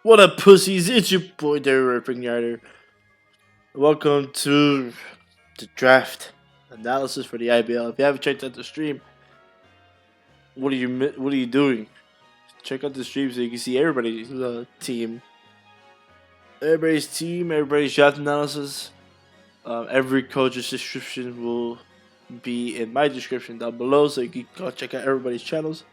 What up, pussies? It's your boy, Derry Rider. Welcome to the draft analysis for the IBL. If you haven't checked out the stream, what are you doing? Check out the stream so you can see everybody's team, everybody's draft analysis. Every coach's description will be in my description down below, so you can go check out everybody's channels.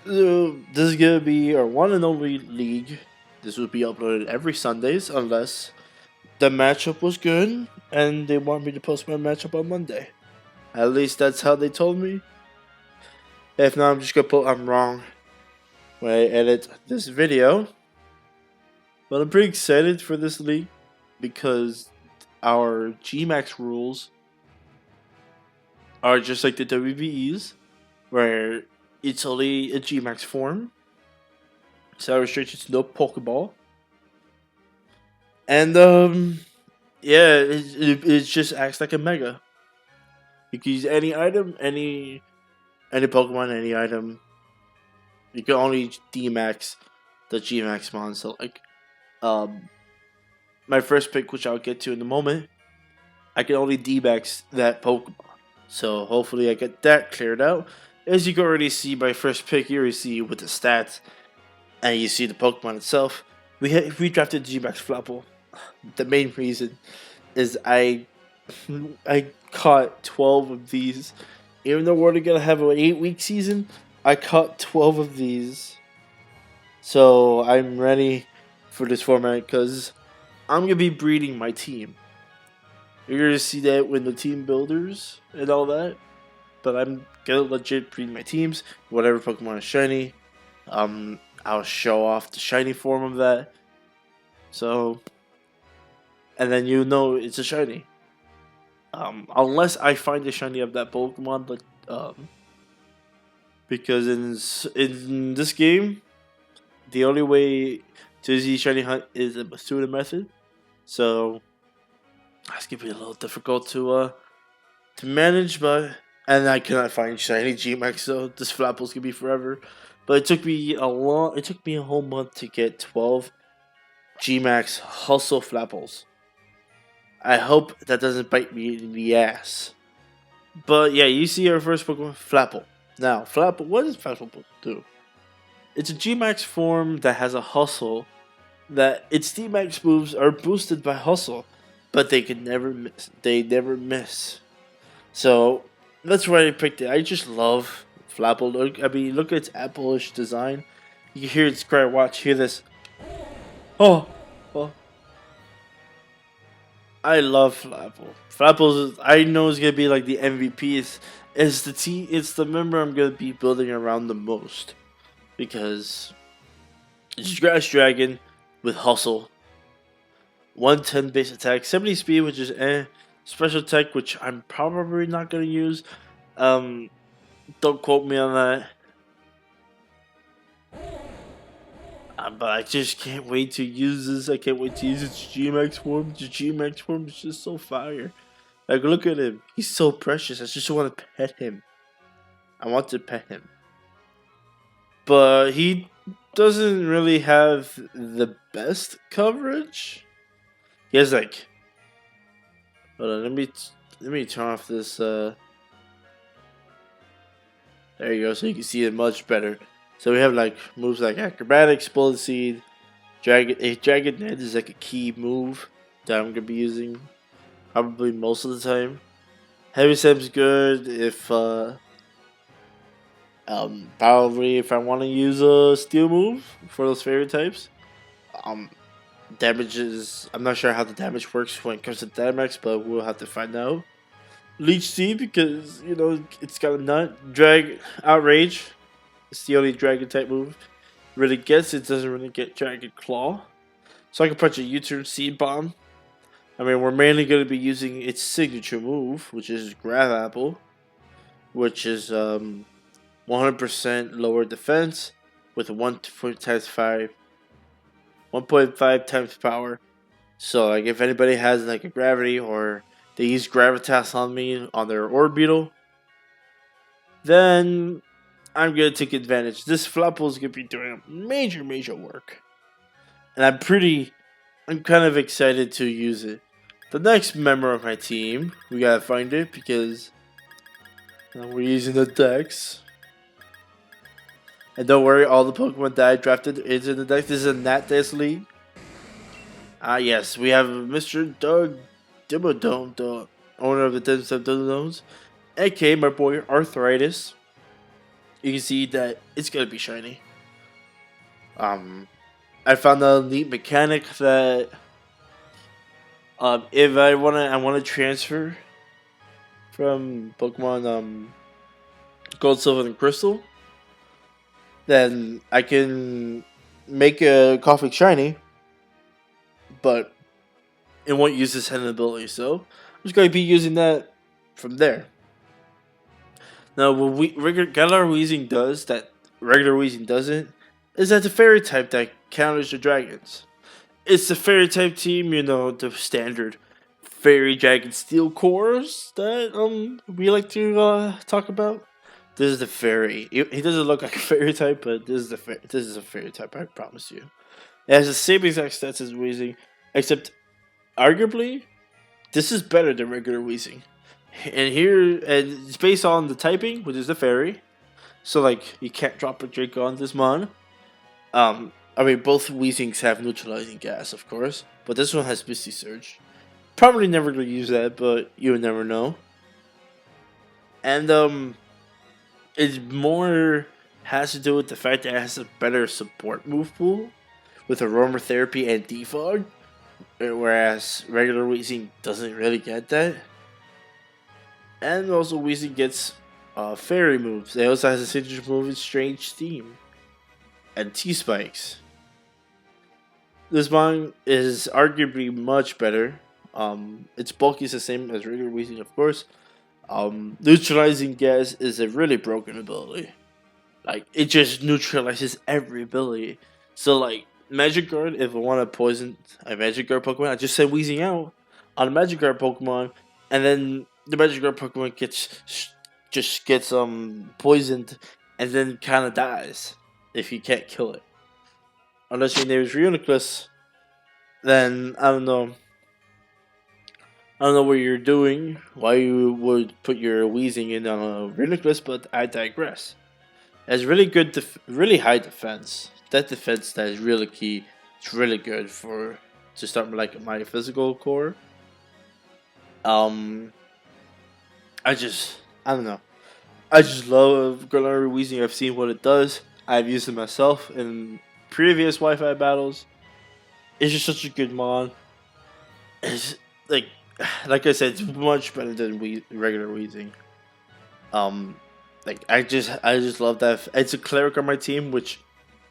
This is gonna be our one and only league. This will be uploaded every Sundays unless the matchup was good and they want me to post my matchup on Monday. At least that's how they told me. If not, I'm just gonna put I'm wrong when I edit this video. But I'm pretty excited for this league because our Gmax rules are just like the WBEs, where it's only a Gmax form. So restrictions, no Pokeball. And yeah, it just acts like a Mega. You can use any item, any Pokemon, any item. You can only D-Max the Gmax mon. So like, my first pick, which I'll get to in a moment, I can only D-Max that Pokemon. So hopefully I get that cleared out. As you can already see, my first pick, you already see with the stats, and you see the Pokemon itself. We drafted G-Max Flapple. The main reason is I caught 12 of these. Even though we're gonna have an 8-week season, I caught 12 of these. So I'm ready for this format because I'm gonna be breeding my team. You're gonna see that with the team builders and all that. But I'm gonna legit breed my teams. Whatever Pokemon is shiny, I'll show off the shiny form of that. So, and then you know it's a shiny. Unless I find the shiny of that Pokemon, but because in this game, the only way to see shiny hunt is a student method. So that's gonna be a little difficult to manage, but. And I cannot find shiny Gmax, so this Flapple's gonna be forever. But it took me a whole month to get 12 Gmax Hustle Flapples. I hope that doesn't bite me in the ass. But yeah, you see our first Pokemon, Flapple. Now, Flapple, what does Flapple do? It's a Gmax form that has a Hustle, that its D-Max moves are boosted by Hustle, but they can never miss. They never miss. So that's why I picked it. I just love Flapple. Look at its apple-ish design. You can hear its cry. Watch, hear this. Oh. I love Flapple. Flapple's, I know, is gonna be like the MVP. It's the member I'm gonna be building around the most because it's Grass Dragon with Hustle, 110 base attack, 70 speed, which is special attack, which I'm probably not gonna use. Don't quote me on that. But I just can't wait to use this. I can't wait to use its Gmax form. The Gmax form is just so fire. Like, look at him. He's so precious. I just want to pet him. I want to pet him. But he doesn't really have the best coverage. He has like... Hold on, let me turn off this... There you go, so you can see it much better. So we have like moves like Acrobatics, Bullet Seed, Dragon Net is like a key move that I'm gonna be using probably most of the time. Heavy Slam's good if probably if I want to use a Steel move for those favorite types. Damage is, I'm not sure how the damage works when it comes to Dynamax, but we'll have to find out. Leech Seed because you know it's got a nut. Outrage. It's the only dragon type move really gets. It doesn't really get Dragon Claw. So I can punch a U-turn Seed Bomb. I mean, we're mainly going to be using its signature move, which is Grab Apple, which is 100% lower defense with a 1.5 times power. So like if anybody has like a gravity or they use Gravitas on me on their Orbeetle, then I'm gonna take advantage. This Flapple is gonna be doing major work, and I'm kind of excited to use it. The next member of my team, we gotta find it because we're using the Dex. And don't worry, all the Pokemon that I drafted is in the Dex. This is a Nat Dex League. Yes, we have Mr. Doug Dimmadome, the owner of the Dimmadomes, aka my boy Arthritis. You can see that it's gonna be shiny. I found a neat mechanic that if I wanna transfer from Pokemon Gold, Silver, and Crystal, then I can make a Coffee shiny, but it won't use this hidden ability. So I'm just gonna be using that from there. Now, what Galar Weezing does that regular Weezing doesn't is that the Fairy type that counters the dragons. It's the Fairy type team, the standard Fairy Dragon Steel cores that we like to talk about. This is the Fairy. He doesn't look like a Fairy type, but this is a Fairy type. I promise you. It has the same exact stats as Weezing, except arguably this is better than regular Weezing. And it's based on the typing, which is the Fairy. So like you can't drop a drink on this mon. I mean both Weezings have neutralizing gas, of course, but this one has Misty Surge. Probably never gonna use that, but you would never know. And it more has to do with the fact that it has a better support move pool with Aromatherapy and Defog, whereas regular Weezing doesn't really get that. And also Weezing gets Fairy moves. It also has a signature move in Strange Steam and T-Spikes. This one is arguably much better. Its bulk is the same as regular Weezing, of course. Neutralizing gas is a really broken ability. Like, it just neutralizes every ability. So, like, Magic Guard, if I want to poison a Magic Guard Pokemon, I just send Weezing out on a Magic Guard Pokemon, and then the Magic Guard Pokemon gets poisoned, and then kind of dies if you can't kill it. Unless your name is Reuniclus, then I don't know. I don't know what you're doing, why you would put your Weezing in on a Reuniclus, but I digress. It has really good, really high defense. That defense that is really key. It's really good to start like my physical core. I don't know. I just love Galar Weezing. I've seen what it does. I've used it myself in previous Wi-Fi battles. It's just such a good mon. It's like I said, it's much better than regular Weezing. I just love that. It's a cleric on my team, which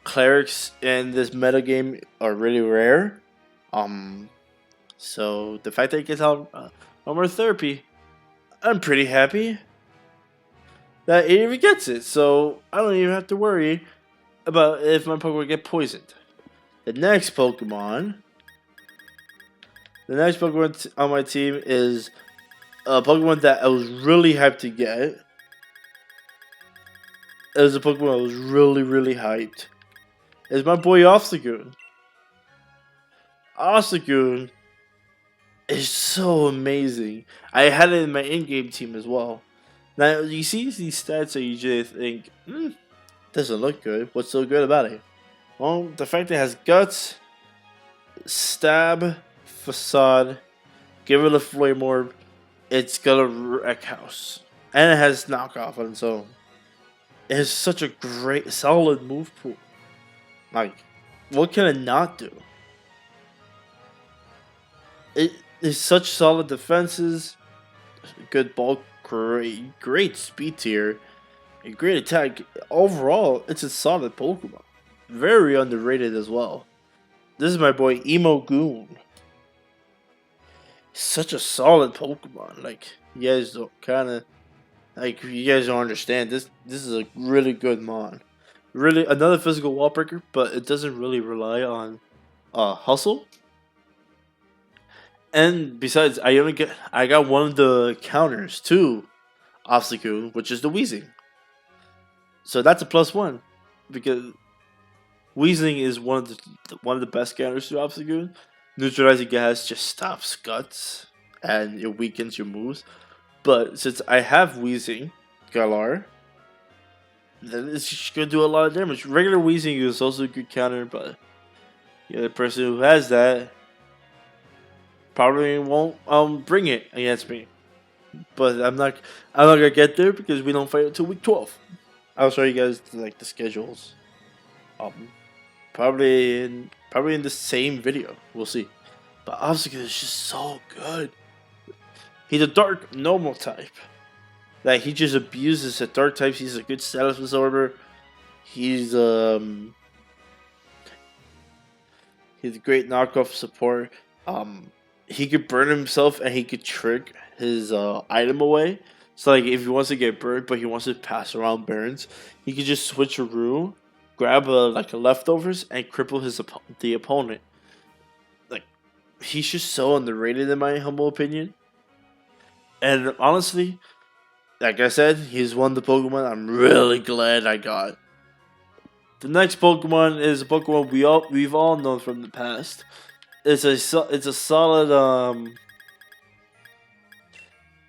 clerics in this meta game are really rare. So the fact that it gets armor therapy, I'm pretty happy that it even gets it. So I don't even have to worry about if my Pokemon get poisoned. The next Pokemon on my team is a Pokemon that I was really hyped to get. It was a Pokemon I was really hyped. It's my boy Obstagoon. Obstagoon is so amazing. I had it in my in-game team as well. Now, you see these stats and you just think, doesn't look good. What's so good about it? Well, the fact that it has Guts, Stab, Facade, Give it a Flame Orb, it's got a Wreck House. And it has Knockoff on its own. It has such a great, solid move pool. Like, what can it not do? It is such solid defenses, good bulk, great speed tier, a great attack. Overall, it's a solid Pokemon. Very underrated as well. This is my boy Emo Goon. Such a solid Pokemon. Like, you guys don't you guys don't understand. This is a really good mon. Really another physical wall breaker, but it doesn't really rely on hustle. And besides, I got one of the counters to Obstacle, which is the Weezing. So that's a +1 because Weezing is one of the best counters to Obstagoon. Neutralizing gas just stops guts and it weakens your moves. But since I have Weezing Galar, then it's just gonna do a lot of damage. Regular Weezing is also a good counter, but the person who has that probably won't bring it against me. But I'm not gonna get there because we don't fight until week 12. I'll show you guys like the schedules. Um, probably in the same video. We'll see. But Obstacle is just so good. He's a dark normal type. Like he just abuses the dark types. He's a good status absorber. He's he's a great knockoff support. He could burn himself and he could trick his item away. So like if he wants to get burned but he wants to pass around burns, he could just switch a rule, grab a leftovers and cripple the opponent. Like he's just so underrated in my humble opinion. And honestly, like I said, he's one of the Pokemon I'm really glad I got. The next Pokemon is a Pokemon we've all known from the past. It's a solid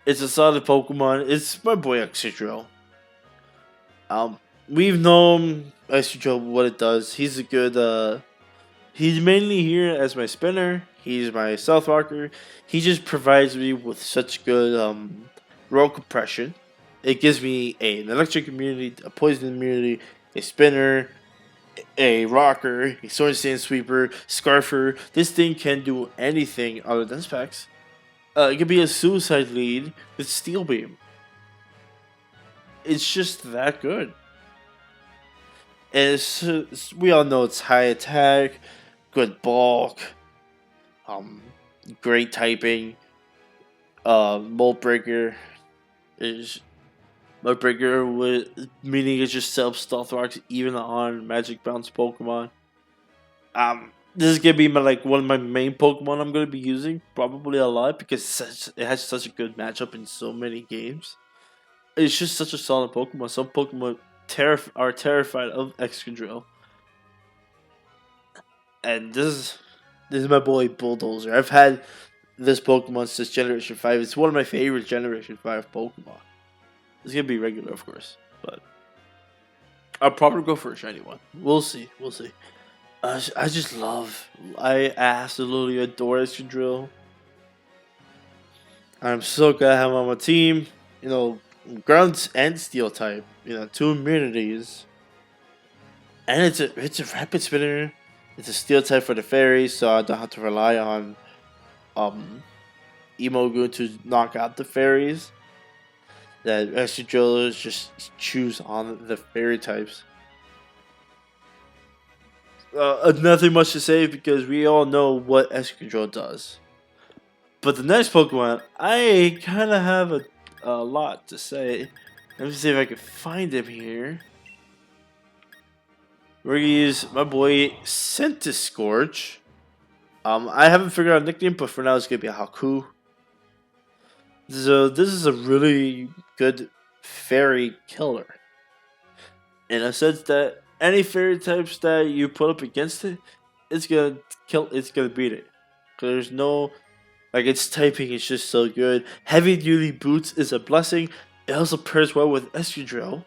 it's a solid Pokemon. It's my boy Excadrill. We've known Excadrill what it does. He's a good he's mainly here as my spinner. He's my stealth rocker. He just provides me with such good roll compression. It gives me an electric immunity, a poison immunity, a spinner, a rocker, a sword stand sweeper, scarfer. This thing can do anything other than specs. It could be a suicide lead with steel beam. It's just that good. And we all know it's high attack, good bulk, great typing. Mold breaker is Mold breaker with meaning it just self stealth rocks even on magic bounce Pokemon. This is gonna be one of my main Pokemon I'm gonna be using probably a lot because it has such a good matchup in so many games. It's just such a solid Pokemon. Some Pokemon are terrified of Excadrill, and this is my boy Bulldozer. I've had this Pokemon since Generation 5. It's one of my favorite Generation 5 Pokemon. It's gonna be regular, of course, but I'll probably go for a shiny one. We'll see. We'll see. I absolutely adore Excadrill. I'm so glad I have him on my team. You know, ground and steel type. You know, 2 immunities, and it's a rapid spinner. It's a steel type for the fairies, so I don't have to rely on Emogoon to knock out the fairies. That Excadrill just choose on the fairy types. Nothing much to say because we all know what Excadrill does. But the next Pokemon, I kind of have a lot to say. Let me see if I can find him here. We're gonna use my boy Centiskorch. I haven't figured out a nickname, but for now it's gonna be a Haku. So this is a really good fairy killer. In a sense that any fairy types that you put up against it, it's gonna beat it. There's no its typing is just so good. Heavy duty boots is a blessing. It also pairs well with Excadrill,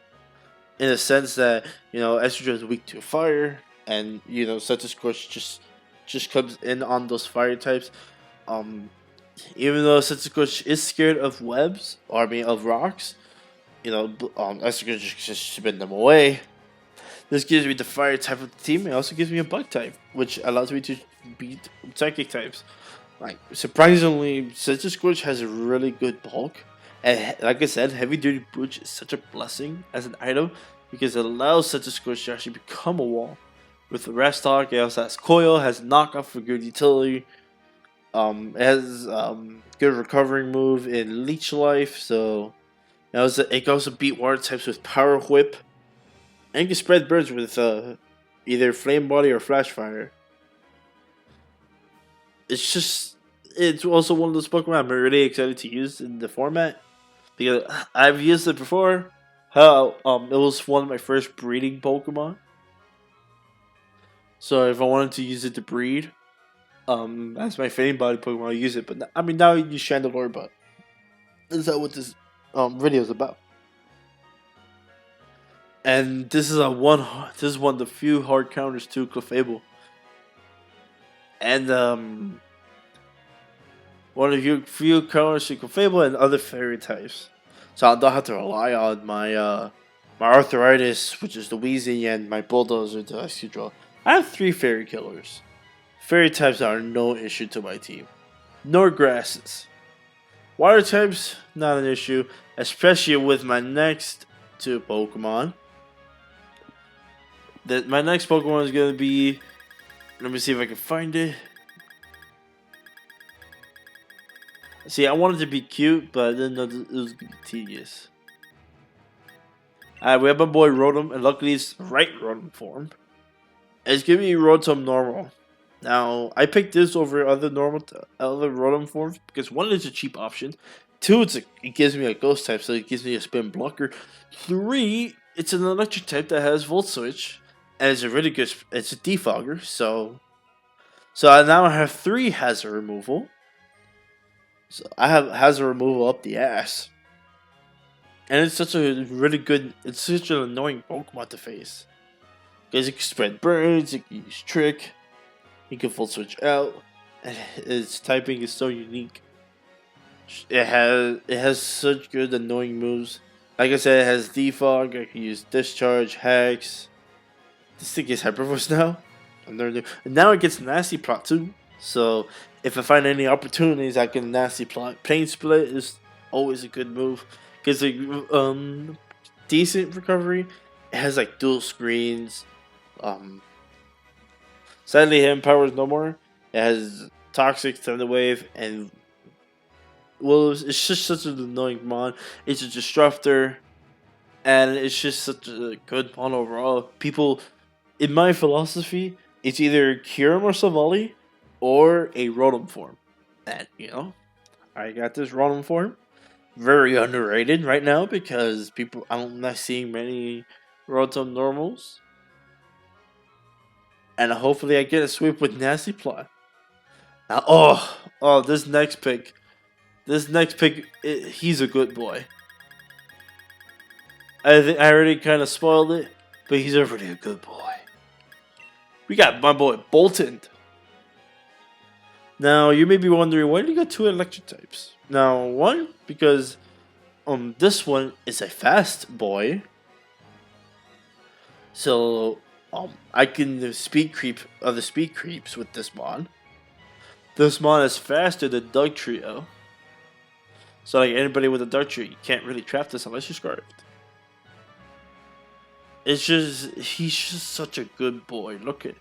in a sense that Excadrill is weak to fire, and Centiskorch just comes in on those fire types. Even though Centiskorch is scared of webs, or I mean of rocks, Excadrill just spin them away. This gives me the fire type of the team. It also gives me a bug type, which allows me to beat psychic types. Surprisingly, Centiskorch has a really good bulk. And like I said, heavy duty boots is such a blessing as an item because it allows Centiskorch to actually become a wall. With the Restock, it also has Coil, has knockoff for good utility. It has good recovering move in Leech Life, so it can also beat water types with Power Whip. And can spread birds with either Flame Body or Flash Fire. It's also one of those Pokemon I'm really excited to use in the format because I've used it before. How it was one of my first breeding Pokemon. So if I wanted to use it to breed, as my fading body Pokemon, I use it. But I mean now I use Chandelure, but is that what this video is about? And this is this is one of the few hard counters to Clefable. And one of your few counters to Clefable and other fairy types. So I don't have to rely on my arthritis, which is the Wheezy, and my bulldozer, the Excadrill. I have 3 fairy killers. Fairy types are no issue to my team. Nor grasses. Water types, not an issue, especially with my next 2 Pokemon. My next Pokemon is going to be, let me see if I can find it. See, I wanted to be cute, but I didn't know it was going to be tedious. We have my boy Rotom, and luckily it's the right Rotom form. It's going to be Rotom Normal. Now, I picked this over other Rotom forms because 1, it's a cheap option. 2, it gives me a Ghost type, so it gives me a Spin Blocker. 3, it's an Electric type that has Volt Switch, and it's a really good. It's a Defogger, so now I have 3 Hazard Removal. So I have Hazard Removal up the ass, and it's such a really good. It's such an annoying Pokemon to face because it can spread birds, it can use Trick. You can full switch out, and its typing is so unique. It has such good annoying moves. Like I said, it has Defog. I can use Discharge, Hex. This thing gets Hyper Voice now. And now it gets Nasty Plot too. So if I find any opportunities, I can Nasty Plot. Pain Split is always a good move because decent recovery. It has like dual screens. Sadly, Hidden Power is no more. It has Toxic, Thunder Wave, and it's just such an annoying mon. It's a Disruptor, and it's just such a good mon overall. People, in my philosophy, it's either Kyurem or Savali, or a Rotom form. And, I got this Rotom form. Very underrated right now because I'm not seeing many Rotom normals. And hopefully I get a sweep with Nasty Plot. Now, this next pick. He's a good boy. I think I already kind of spoiled it, but he's already a good boy. We got my boy Bolton. Now, you may be wondering, why do you got 2 electric types? Now, 1, because this one is a fast boy. So I can speed creep other speed creeps with this mon. This mon is faster than Dark Trio. So like anybody with a Dark Trio, you can't really trap this unless you're Scarfed. He's just such a good boy. Look at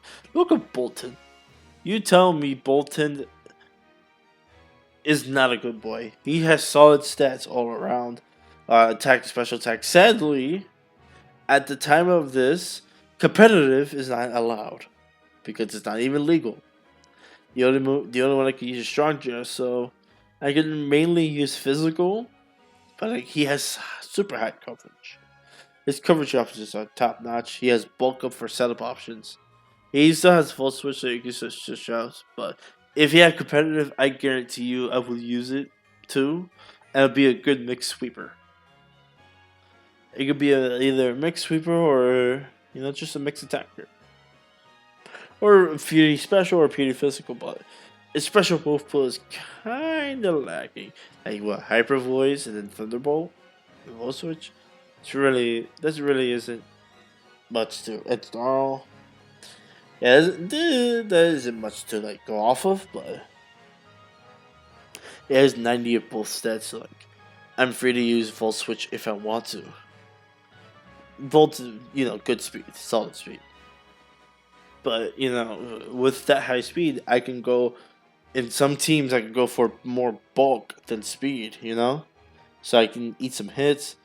Bolton. You tell me Bolton is not a good boy. He has solid stats all around. Attack, special attack. Sadly, at the time of this, competitive is not allowed because it's not even legal. The only one I can use is Strong Jaw, so I can mainly use physical, but like he has super high coverage. His coverage options are top notch. He has bulk up for setup options. He still has full switch, so you can switch to shots. But if he had competitive, I guarantee you I will use it too, and it'll be a good mixed sweeper. It could be either a mixed sweeper or just a mixed attacker, or Fury special or Fury physical. But its special move pool is kind of lacking. Like what, Hyper Voice and then Thunderbolt, the Volt Switch. This really isn't much to install. Yeah, there isn't much to like go off of, but it has 90 of both stats. So like, I'm free to use Volt Switch if I want to. Volt, good speed, solid speed. But with that high speed, I can go. In some teams, I can go for more bulk than speed. So I can eat some hits.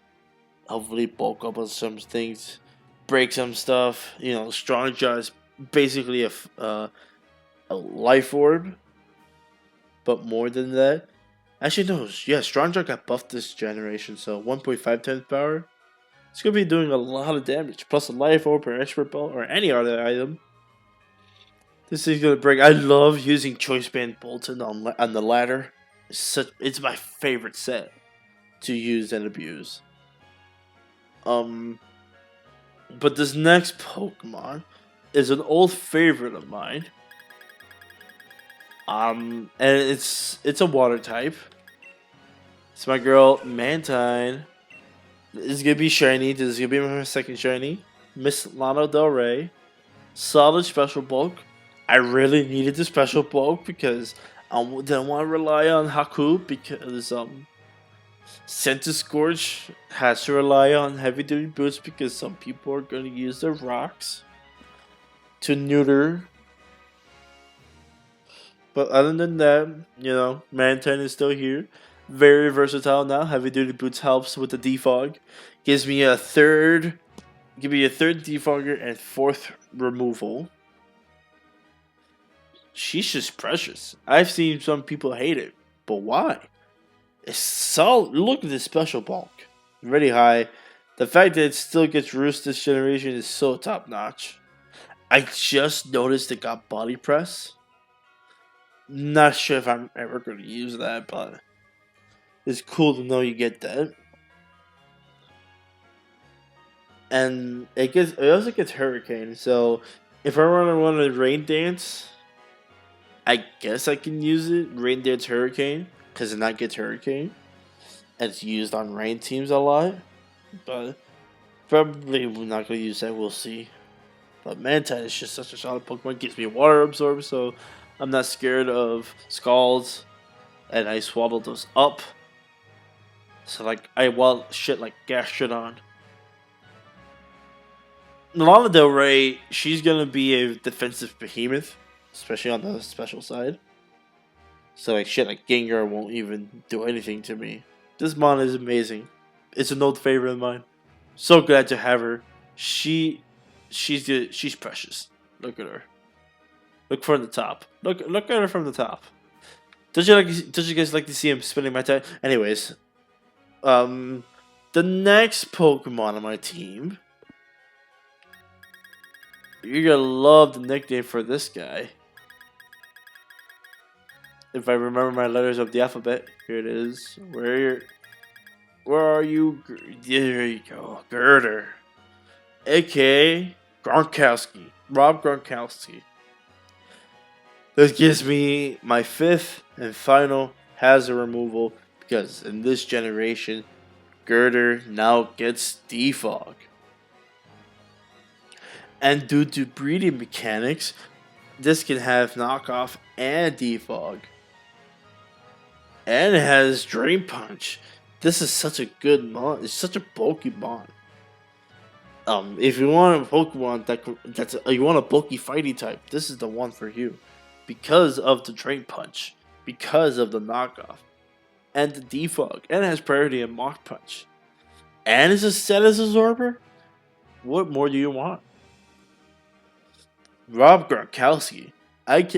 Hopefully bulk up on some things, break some stuff. Strong Jaw is basically a life orb, but more than that. Actually, no. Yeah, Strong Jaw got buffed this generation, so 1.5 times power. It's gonna be doing a lot of damage, plus a life orb or expert ball or any other item. This is gonna break. I love using Choice Band Bolton on the ladder. It's my favorite set to use and abuse. Um, but this next Pokemon is an old favorite of mine. And it's a water type. It's my girl Mantine. This is gonna be shiny. This is gonna be my second shiny. Miss Lana Del Rey. Solid special bulk. I really needed the special bulk because I didn't want to rely on Haku because Senta Scourge has to rely on heavy duty boots because some people are going to use their rocks to neuter. But other than that, Mantine is still here. Very versatile now. Heavy duty boots helps with the defog. Gives me a third defogger and fourth removal. She's just precious. I've seen some people hate it, but why? It's solid. Look at this special bulk. Really high. The fact that it still gets roost this generation is so top notch. I just noticed it got body press. Not sure if I'm ever going to use that, but it's cool to know you get that. And it also gets Hurricane. So if I want to run a Rain Dance, I guess I can use it. Rain Dance Hurricane, because it not gets Hurricane. And it's used on rain teams a lot. But probably not going to use that. We'll see. But Mantine is just such a solid Pokemon. Gives me Water Absorb, so I'm not scared of Scalds. And I swallowed those up. So like I wild shit like Gastrodon. Lana Del Rey, she's gonna be a defensive behemoth, especially on the special side. So like shit like Gengar won't even do anything to me. This mon is amazing. It's an old favorite of mine. So glad to have her. She's precious. Look at her. Look from the top. Look at her from the top. Don't you guys like to see him spending my time? Anyways, the next Pokemon on my team. You're gonna love the nickname for this guy. If I remember my letters of the alphabet, here it is. Where are you? There you go, Girder, aka Gronkowski, Rob Gronkowski. This gives me my fifth and final hazard removal because in this generation, Girder now gets defog. And due to breeding mechanics, this can have knockoff and defog. And it has Drain Punch. This is such a good mon. It's such a bulky mon. If you want a Pokemon you want a bulky fighting type, this is the one for you. Because of the Drain Punch. Because of the knockoff. And the defog. And it has priority and Mach Punch. And it's a status absorber? What more do you want? Rob Gronkowski. This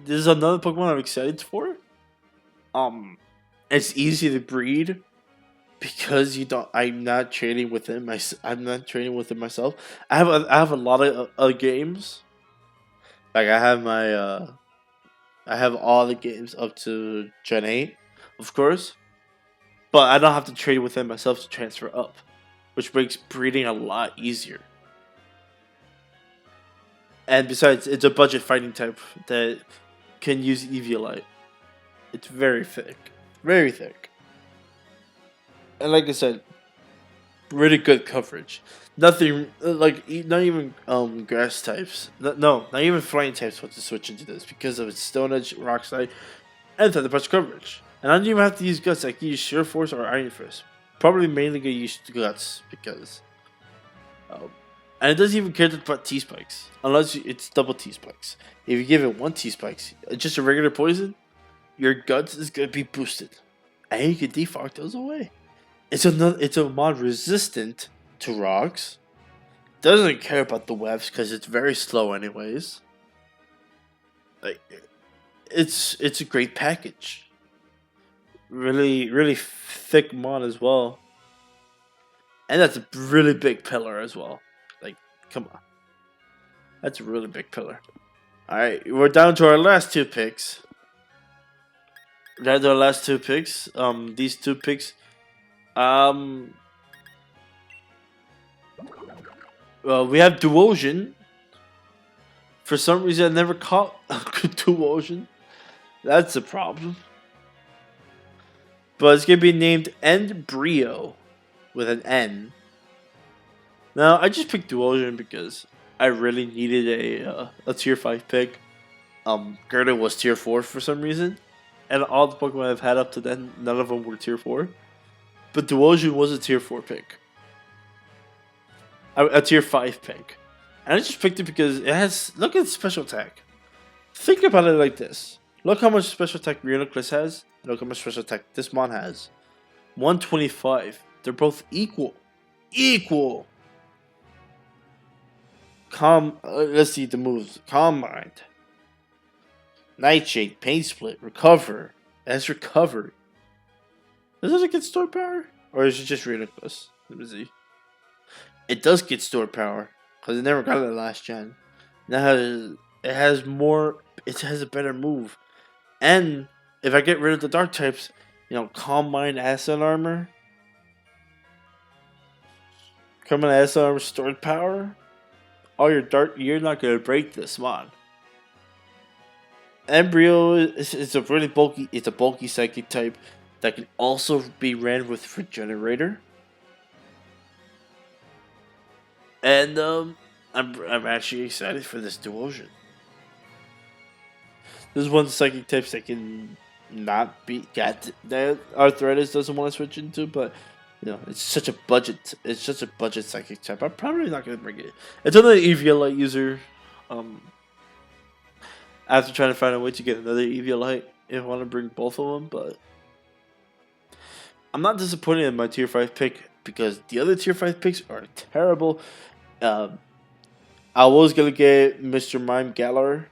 is another Pokemon I'm excited for. It's easy to breed because I'm not training with him. I'm not training with him myself. I have a lot of games. Like I have all the games up to Gen 8, of course. But I don't have to trade with him myself to transfer up, which makes breeding a lot easier. And besides, it's a budget fighting type that can use Eviolite. It's very thick. Very thick. And like I said, really good coverage. Nothing, not even grass types. No, not even flying types want to switch into this because of its Stone Edge, Rock Slide, and Thunder Punch coverage. And I don't even have to use Guts. I can use Sheer Force or Iron Fist. Probably mainly going to use Guts because... and it doesn't even care about T-Spikes. Unless it's double T-Spikes. If you give it one T-Spikes, just a regular poison, your Guts is going to be boosted. And you can defog those away. It's a mod resistant to rocks. Doesn't care about the webs because it's very slow anyways. Like, it's a great package. Really, really thick mod as well. And that's a really big pillar as well. Like, come on. That's a really big pillar. Alright, we're down to our last two picks. Down to our last two picks. These two picks. Well, we have Duosion. For some reason, I never caught Duosion. That's a problem. But it's gonna be named Endbrio with an N. Now, I just picked Duosion because I really needed a tier 5 pick. Gerda was tier 4 for some reason. And all the Pokemon I've had up to then, none of them were tier 4. But Duosion was a tier 4 pick. A tier 5 pick. And I just picked it because it has... Look at the special attack. Think about it like this. Look how much special attack Reuniclus has. Look how much special attack this Mon has. 125. They're both equal. Equal! Let's see the moves. Calm Mind. Nightshade. Pain Split. Recover. It has Recovery. Does it get Store Power? Or is it just Reuniclus? Let me see. It does get Store Power. Because it never got it last gen. Now it has more... It has a better move. And if I get rid of the Dark types, you know, Calm Mind, Acid Armor. Calm Mind, Acid Armor, Stored Power. All your Dark... You're not going to break this Mon. Embryo is a really bulky... It's a bulky Psychic type that can also be ran with Regenerator. And I'm actually excited for this Duosion. This is one of the psychic types that can not be that Arthritis doesn't want to switch into, but you know it's such a budget. It's just a budget psychic type. I'm probably not gonna bring it. It's another Eviolite user. After trying to find a way to get another Eviolite, if I want to bring both of them, but I'm not disappointed in my tier 5 pick because the other tier 5 picks are terrible. I was gonna get Mr. Mime Galar,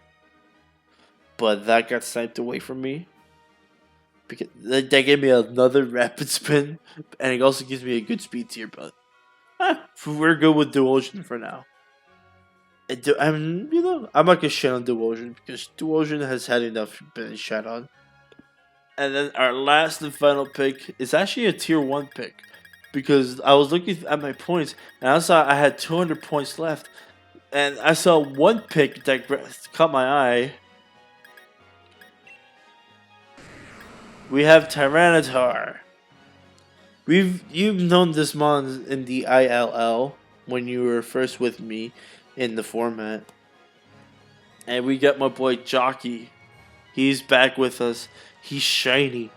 but that got sniped away from me. Because that gave me another rapid spin, and it also gives me a good speed tier, but we're good with Duosion for now. I'm not gonna shit on Duosion because Duosion has had enough been shat on. And then our last and final pick is actually a tier 1 pick. Because I was looking at my points and I saw I had 200 points left. And I saw one pick that caught my eye. We have Tyranitar. You've known this Mon in the ILL when you were first with me in the format. And we got my boy Jockey. He's back with us. He's shiny.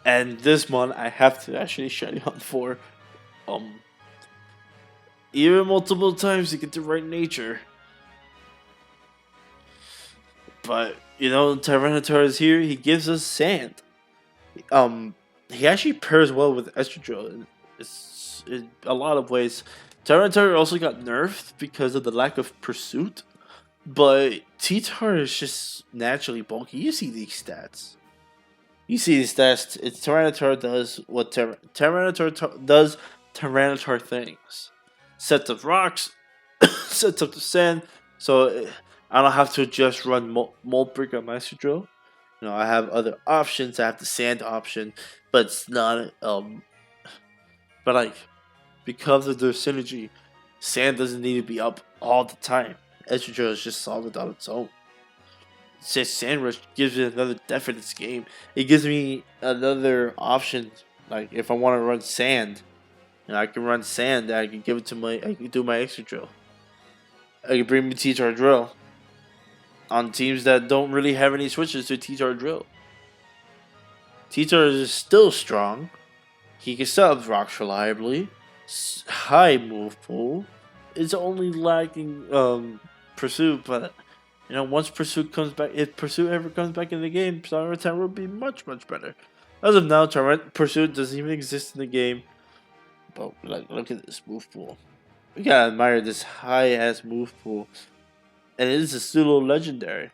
And this Mon I have to actually shiny hunt for. Even multiple times to get the right nature. But, you know, Tyranitar is here. He gives us sand. He actually pairs well with Estradrill in a lot of ways. Tyranitar also got nerfed because of the lack of pursuit. But T-Tar is just naturally bulky. You see these stats. It's Tyranitar does what Tyranitar does. Tyranitar things. Sets up rocks, sets up the sand, so I don't have to just run Mold Brick on Master Drill. You know, I have other options. I have the sand option, but it's not but like because of their synergy, sand doesn't need to be up all the time. Master Drill is just solid on its own. Sand Rush gives me another depth in this game. It gives me another option. Like if I want to run sand, and I can run sand. I can give it to I can do my extra drill. I can bring me T-Tar Drill on teams that don't really have any switches to T-Tar Drill. T-Tar is still strong. He can set up rocks reliably. High move pool. It's only lacking pursuit, but you know, once Pursuit comes back, if Pursuit ever comes back in the game, Tyranitar will be much better. As of now, Pursuit doesn't even exist in the game. But like, look at this move pool. We gotta admire this high ass move pool, and it is a pseudo legendary.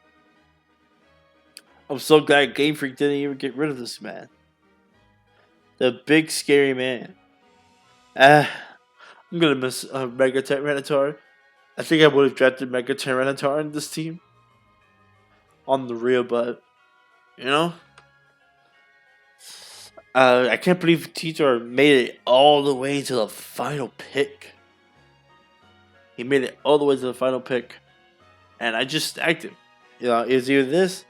I'm so glad Game Freak didn't even get rid of this man. The big scary man. I'm gonna miss Mega Tyranitar. I think I would have drafted Mega Tyranitar in this team on the real, but you know, I can't believe Titor made it all the way to the final pick. He made it all the way to the final pick, and I just stacked him. You know, it's either this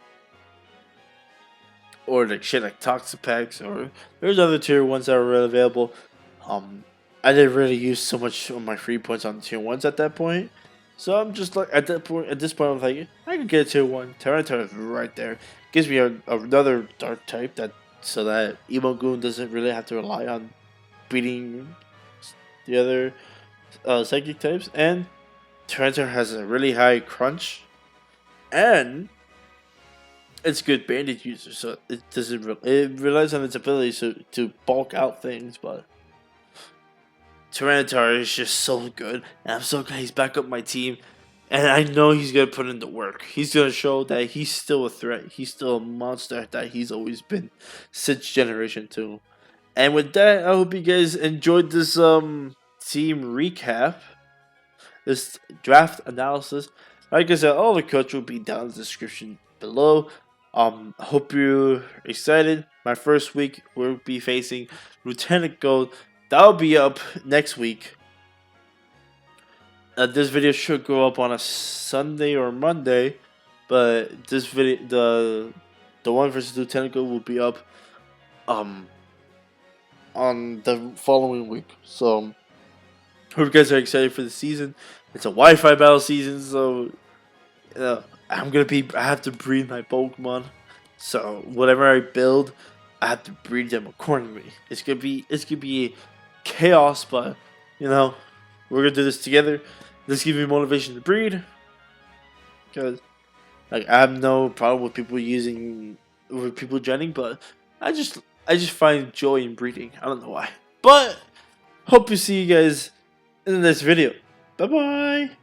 or like shit like Toxic Packs, or there's other tier ones that were available. I didn't really use so much of my free points on tier ones at that point, so I'm just like at this point, I'm like, I can get a tier one. Tyranitar is right there. Gives me another dark type so that Emo Goon doesn't really have to rely on beating the other psychic types, and Tyranitar has a really high crunch, and it's good bandage user, so it doesn't. It relies on its ability to bulk out things, but Tyranitar is just so good, and I'm so glad he's back up my team. And I know he's gonna put in the work. He's gonna show that he's still a threat. He's still a monster that he's always been since Generation 2. And with that, I hope you guys enjoyed this team recap, this draft analysis. Like I said, all the codes will be down in the description below. I hope you're excited. My first week, we'll be facing Lieutenant Gold. That'll be up next week. This video should go up on a Sunday or Monday, but this video, the one versus Lieutenant Gold, will be up on the following week. So hope you guys are excited for the season. It's a Wi-Fi battle season, so I have to breed my Pokemon. So whatever I build, I have to breed them accordingly. It's gonna be chaos, but you know, we're gonna do this together. This gives me motivation to breed, because like I have no problem with people joining, but I just find joy in breeding. I don't know why, but hope to see you guys in the next video. Bye bye.